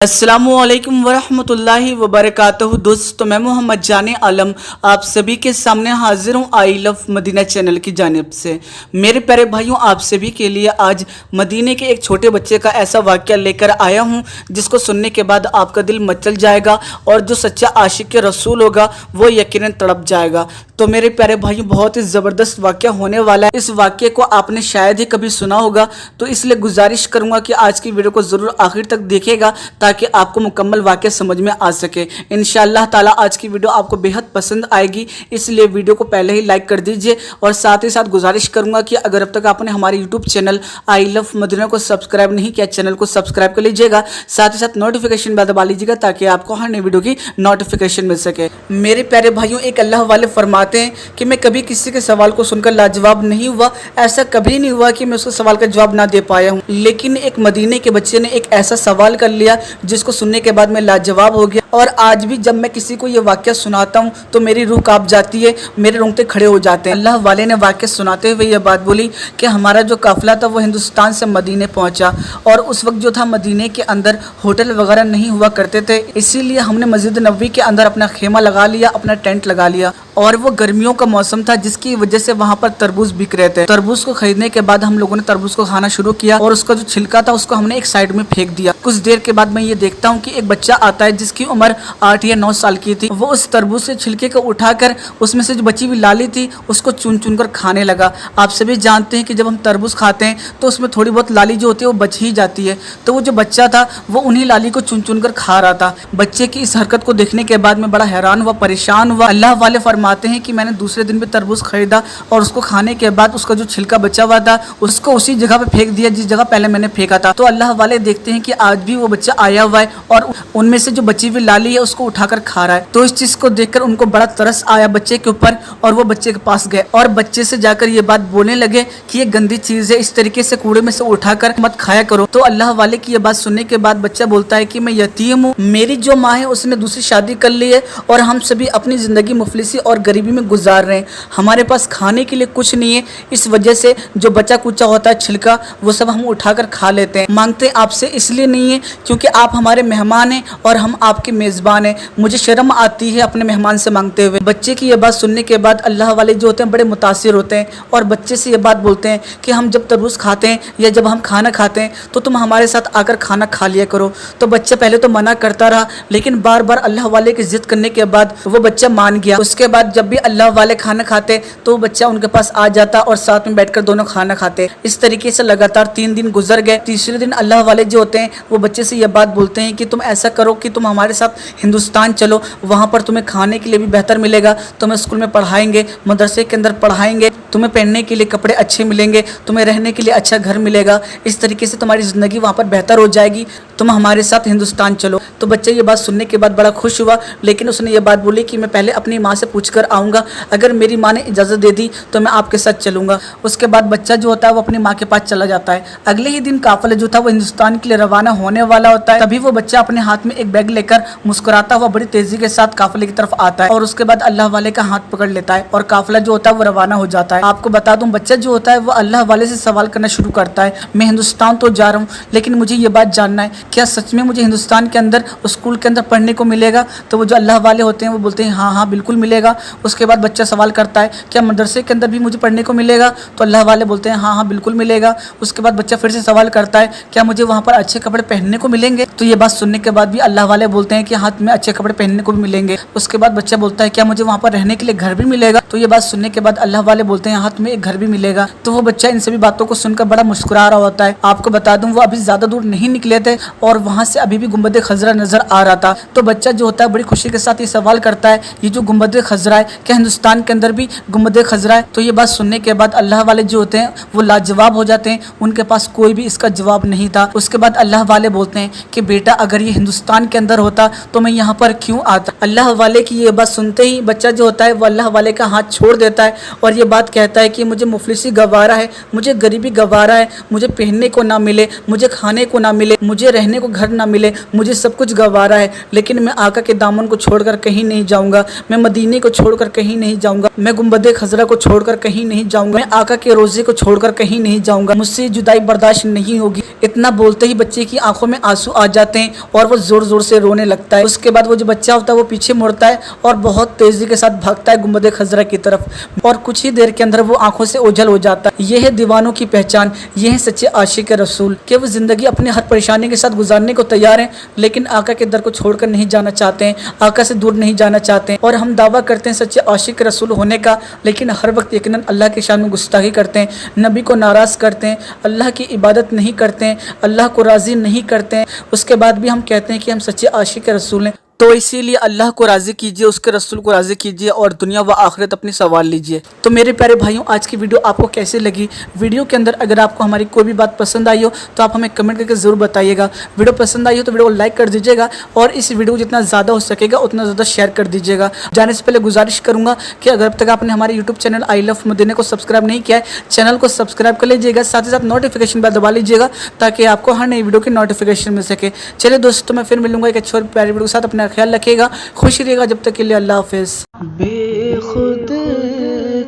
अस्सलामुअलैकुम वरहमतुल्लाहि वबरकातुहू। दोस्तों, मैं मोहम्मद जाने आलम आप सभी के सामने हाजिर हूँ आई लव मदीना चैनल की जानिब से। मेरे प्यारे भाइयों, आप सभी के लिए आज मदीने के एक छोटे बच्चे का ऐसा वाक़या लेकर आया हूँ जिसको सुनने के बाद आपका दिल मचल जाएगा और जो सच्चा आशिक रसूल होगा वो यकीनन तड़प जाएगा। तो मेरे प्यारे भाइयों, बहुत ही ज़बरदस्त वाक़या होने वाला है। इस वाक़ये को आपने शायद ही कभी सुना होगा, तो इसलिए गुजारिश करूँगा कि आज की वीडियो को ज़रूर आखिर तक देखिएगा ताकि आपको मुकम्मल वाक़या समझ में आ सके। इंशाअल्लाह ताला आज की वीडियो आपको बेहद पसंद आएगी, इसलिए वीडियो को पहले ही लाइक कर दीजिए और साथ ही साथ गुजारिश करूँगा कि अगर अब तक आपने हमारे YouTube channel I love Medina को सब्सक्राइब नहीं किया, चैनल को सब्सक्राइब कर लीजिएगा। साथ ही साथ नोटिफिकेशन बेल दबा लीजिएगा ताकि आपको हर नई वीडियो की नोटिफिकेशन मिल सके। मेरे प्यारे भाइयों, एक अल्लाह वाले फरमाते हैं कि मैं कभी किसी के सवाल को सुनकर लाजवाब नहीं हुआ। ऐसा कभी नहीं हुआ कि मैं उसके सवाल का जवाब ना दे पाया हूँ, लेकिन एक मदीने के बच्चे ने एक ऐसा सवाल कर लिया जिसको सुनने के बाद मैं लाजवाब हो गया। और आज भी जब मैं किसी को ये वाक़या सुनाता हूँ तो मेरी रूह कांप जाती है, मेरे रोंगटे खड़े हो जाते हैं। अल्लाह वाले ने वाक़या सुनाते हुए ये बात बोली कि हमारा जो काफ़िला था वो हिंदुस्तान से मदीने पहुँचा, और उस वक्त जो था मदीने के अंदर होटल वगैरह नहीं हुआ करते थे, इसीलिए हमने मस्जिद नबवी के अंदर अपना खेमा लगा लिया, अपना टेंट लगा लिया। और वो गर्मियों का मौसम था जिसकी वजह से वहाँ पर तरबूज बिक रहे थे। तरबूज को खरीदने के बाद हम लोगों ने तरबूज को खाना शुरू किया और उसका जो छिलका था उसको हमने एक साइड में फेंक दिया। कुछ देर के बाद मैं ये देखता हूँ कि एक बच्चा आता है जिसकी उम्र 8 या 9 साल की थी। वो उस तरबूज से छिलके को उठाकर उसमें से जो बची हुई लाली थी उसको चुन चुन कर खाने लगा। आप सभी जानते हैं कि जब हम तरबूज खाते हैं तो उसमें थोड़ी बहुत लाली जो होती है वो बच ही जाती है, तो वो जो बच्चा था वो उन्हीं लाली को चुन चुन कर खा रहा था। बच्चे की इस हरकत को देखने के बाद मैं बड़ा हैरान हुआ, परेशान हुआ। अल्लाह वाले फरमाते हैं कि मैंने दूसरे दिन भी तरबूज खरीदा और उसको खाने के बाद उसका जो छिलका बचा हुआ था उसको उसी जगह पे फेंक दिया जिस जगह पहले मैंने फेंका था। तो अल्लाह वाले देखते हैं कि आज भी वो बच्चा आया हुआ है और उनमें से जो बची हुई लाली है उसको उठाकर खा रहा है। तो इस चीज को देखकर उनको बड़ा तरस आया बच्चे के ऊपर और वो बच्चे के पास गए और बच्चे से जाकर ये बात बोलने लगे कि ये गंदी चीज है, इस तरीके से कूड़े में से उठाकर मत खाया करो। तो अल्लाह वाले की ये बात सुनने के बाद बच्चा बोलता है कि मैं यतीम हूँ, मेरी जो माँ है उसने दूसरी शादी कर ली है और हम सभी अपनी जिंदगी मुफलिसी और गरीबी में गुजार रहे हैं, हमारे पास खाने के लिए कुछ नहीं है, इस वजह से जो बचा कुचा होता है छिलका वो सब हम उठाकर खा लेते हैं। मांगते आपसे इसलिए नहीं है क्योंकि आप हमारे मेहमान हैं और हम आपके मेजबान हैं, मुझे शर्म आती है अपने मेहमान से मांगते हुए। बच्चे की ये बात सुनने के बाद अल्लाह वाले जो होते हैं बड़े मुतासिर होते हैं और बच्चे से ये बात बोलते हैं कि हम जब तरबूज खाते हैं या जब हम खाना खाते हैं तो तुम हमारे साथ आकर खाना खा लिया करो। तो बच्चा पहले तो मना करता रहा, लेकिन बार बार अल्लाह वाले की जिद करने के बाद वो बच्चा मान गया। उसके बाद जब भी अल्लाह वाले खाना खाते तो बच्चा उनके पास आ जाता और साथ में बैठकर दोनों खाना खाते। इस तरीके से लगातार 3 दिन गुजर गए। तीसरे दिन अल्लाह वाले जो होते हैं वो बच्चे से ये बात बोलते हैं कि तुम ऐसा करो कि तुम हमारे साथ हिंदुस्तान चलो, वहाँ पर तुम्हें खाने के लिए भी बेहतर मिलेगा, तुम्हें स्कूल में पढ़ाएंगे, मदरसे के अंदर पढ़ाएंगे, तुम्हें पहनने के लिए कपड़े अच्छे मिलेंगे, तुम्हें रहने के लिए अच्छा घर मिलेगा, इस तरीके से तुम्हारी ज़िंदगी वहाँ पर बेहतर हो जाएगी, तुम हमारे साथ हिंदुस्तान चलो। तो बच्चा ये बात सुनने के बाद बड़ा खुश हुआ, लेकिन उसने ये बात बोली कि मैं पहले अपनी माँ से पूछ कर आऊँगा, अगर मेरी माँ ने इजाज़त दे दी तो मैं आपके साथ चलूँगा। उसके बाद बच्चा जो होता है वो अपनी माँ के पास चला जाता है। अगले ही दिन काफिला जो था वो हिंदुस्तान के लिए रवाना होने वाला होता है। तभी वो बच्चा अपने हाथ में एक बैग लेकर मुस्कुराता हुआ बड़ी तेजी के साथ काफिले की तरफ आता है और उसके बाद अल्लाह वाले का हाथ पकड़ लेता है और काफिला जो होता है वो रवाना हो जाता है। आपको बता दूं, बच्चा जो होता है वो अल्लाह वाले से सवाल करना शुरू करता है, मैं हिंदुस्तान तो जा रहा हूँ लेकिन मुझे ये बात जानना है, क्या सच में मुझे हिंदुस्तान के अंदर स्कूल के अंदर पढ़ने को मिलेगा? तो वो जो अल्लाह वाले होते हैं वो बोलते हैं हाँ हाँ बिल्कुल मिलेगा। उसके बाद बच्चा सवाल करता है क्या मदरसे के अंदर भी मुझे पढ़ने को मिलेगा? तो अल्लाह वाले बोलते हैं हाँ हाँ बिल्कुल मिलेगा। उसके बाद बच्चा फिर से सवाल करता है क्या मुझे वहाँ पर अच्छे कपड़े पहनने को मिलेंगे? तो ये बात सुनने के बाद भी अल्लाह वाले बोलते हैं कि हाथ में अच्छे कपड़े पहनने को भी मिलेंगे। उसके बाद बच्चा बोलता है क्या मुझे वहाँ पर रहने के लिए घर भी मिलेगा? तो ये बात सुनने के बाद अल्लाह वाले बोलते हैं हाथ में एक घर भी मिलेगा। तो वो बच्चा इन सभी बातों को सुनकर बड़ा मुस्कुरा रहा होता है। आपको बता दूं वो अभी ज्यादा दूर नहीं निकले थे और वहाँ से अभी भी गुंबद खजरा नजर आ रहा था। तो बच्चा जो होता है बड़ी खुशी के साथ ये सवाल करता है ये जो गुंबद खजरा है क्या हिंदुस्तान के अंदर भी गुंबद खजरा है? तो ये बात सुनने के बाद अल्लाह वाले जो होते हैं वो लाजवाब हो जाते हैं, उनके पास कोई भी इसका जवाब नहीं था। उसके बाद अल्लाह वाले बोलते हैं कि बेटा अगर ये हिंदुस्तान के अंदर होता तो मैं यहाँ पर क्यों आता? اللہ والے کی یہ بات سنتے ہی بچہ جو ہوتا ہے وہ اللہ والے کا ہاتھ چھوڑ دیتا ہے اور یہ بات کہتا ہے کہ مجھے مفلسی گوارا ہے، مجھے غریبی گوارا ہے، مجھے پہننے کو نہ ملے، مجھے کھانے کو نہ ملے، مجھے رہنے کو گھر نہ ملے، مجھے سب کچھ گوارا ہے، لیکن میں آقا کے دامن کو چھوڑ کر کہیں نہیں جاؤں گا، میں مدینے کو چھوڑ کر کہیں نہیں جاؤں گا، میں گنبد خضرا کو چھوڑ کر کہیں نہیں جاؤں گا، میں آقا کے روزے کو چھوڑ کر کہیں نہیں جاؤں گا، مجھ سے جدائی برداشت نہیں ہوگی۔ اتنا بولتے ہی بچے کی آنکھوں میں آنسو آ جاتے ہیں اور وہ زور زور سے رونے لگتا ہے۔ اس کے بعد وہ جو بچہ ہوتا ہے وہ پیچھے مڑتا ہے اور بہت تیزی کے ساتھ بھاگتا ہے گنبد خضرا کی طرف، اور کچھ ہی دیر کے اندر وہ آنکھوں سے اوجھل ہو جاتا ہے۔ یہ ہے دیوانوں کی پہچان، یہ ہے سچے عاشق رسول کہ وہ زندگی اپنے ہر پریشانی کے ساتھ گزارنے کو تیار ہیں، لیکن آقا کے در کو چھوڑ کر نہیں جانا چاہتے ہیں، آقا سے دور نہیں جانا چاہتے ہیں۔ اور ہم دعویٰ کرتے ہیں سچے عاشق رسول ہونے کا، لیکن ہر وقت یقیناً اللہ کی شان میں گستاخی کرتے ہیں، نبی کو ناراض کرتے ہیں، اللہ کی عبادت نہیں کرتے ہیں، اللہ کو راضی نہیں کرتے ہیں۔ اس کے بعد بھی ہم کہتے ہیں کہ ہم سچے عاشق رسول ہیں۔ تو اسی لیے اللہ کو راضی کیجئے، اس کے رسول کو راضی کیجئے اور دنیا و آخرت اپنی سنوار لیجئے۔ تو میرے پیارے بھائیوں، آج کی ویڈیو آپ کو کیسے لگی؟ ویڈیو کے اندر اگر آپ کو ہماری کوئی بھی بات پسند آئی ہو تو آپ ہمیں کمنٹ کر کے ضرور بتائیے گا۔ ویڈیو پسند آئی ہو تو ویڈیو کو لائک کر دیجیے گا اور اس ویڈیو کو جتنا زیادہ ہو سکے گا اتنا زیادہ شیئر کر دیجیے گا۔ جانے سے پہلے گزارش کروں گا کہ اگر اب تک آپ نے ہمارے یوٹیوب چینل آئی لو مدینہ کو سبسکرائب نہیں کیا ہے، چینل کو سبسکرائب کر لیجیے گا، ساتھ ہی ساتھ نوٹیفیکیشن بیل دبا لیجیے گا تاکہ آپ کو ہر نئی ویڈیو کی نوٹیفیکیشن مل سکے۔ چلیے دوستوں، میں پھر ملوں گا ایک اچھی اور پیاری ویڈیو کے ساتھ۔ اپنا خیال رکھیے گا، خوش رہیے گا، جب تک کے لیے اللہ حافظ۔ بے خود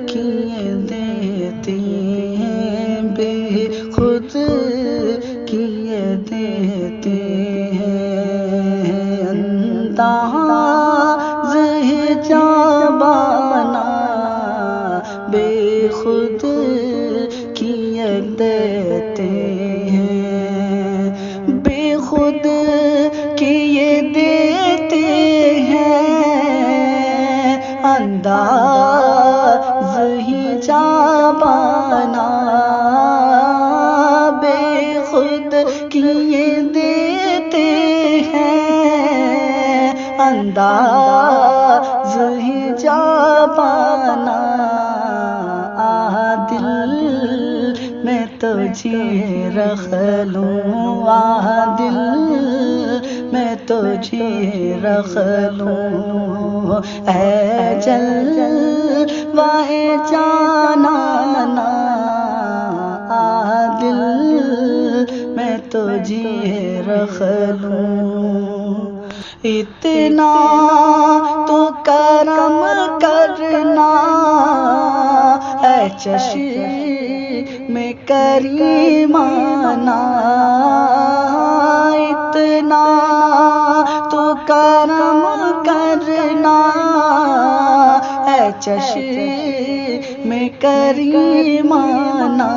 کیے دیتے ہیں، بے خود کیے دیتے ہیں، انداز ہے جانا بے خود کیے دیتے ہیں، بے خود کیے دیتے ہیں، انداز ہی جانا بے خود کیے دیتے ہیں، انداز ہی جانا دل میں تجھے رکھ لوں، دل میں تجھے رکھ لوں، اے جلوہ جانانا دل میں تجھے رکھ لوں، اتنا تو کرم کرنا اے چشم کریمانہ، اتنا تو کرم کرنا اے چشم کریمانہ،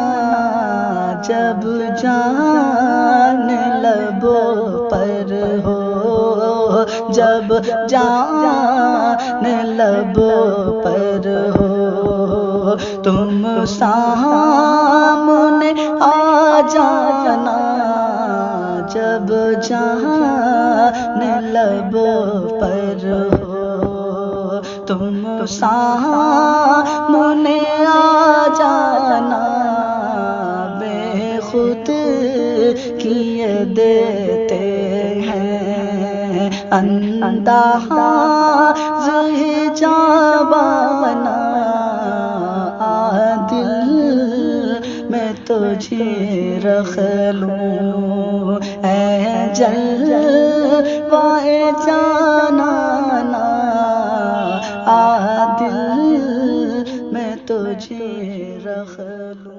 جب جان لبوں پر ہو، جب جان لبوں پر ہو، تم سامنے آ جانا، جب جان لبوں پر ہو، تم سامنے آ جانا، بے خود کیے دیتے ہیں، انداز ہے جانا دل میں تجھے رکھ لوں، اے جلوہ جانانا دل میں تجھے رکھ لوں۔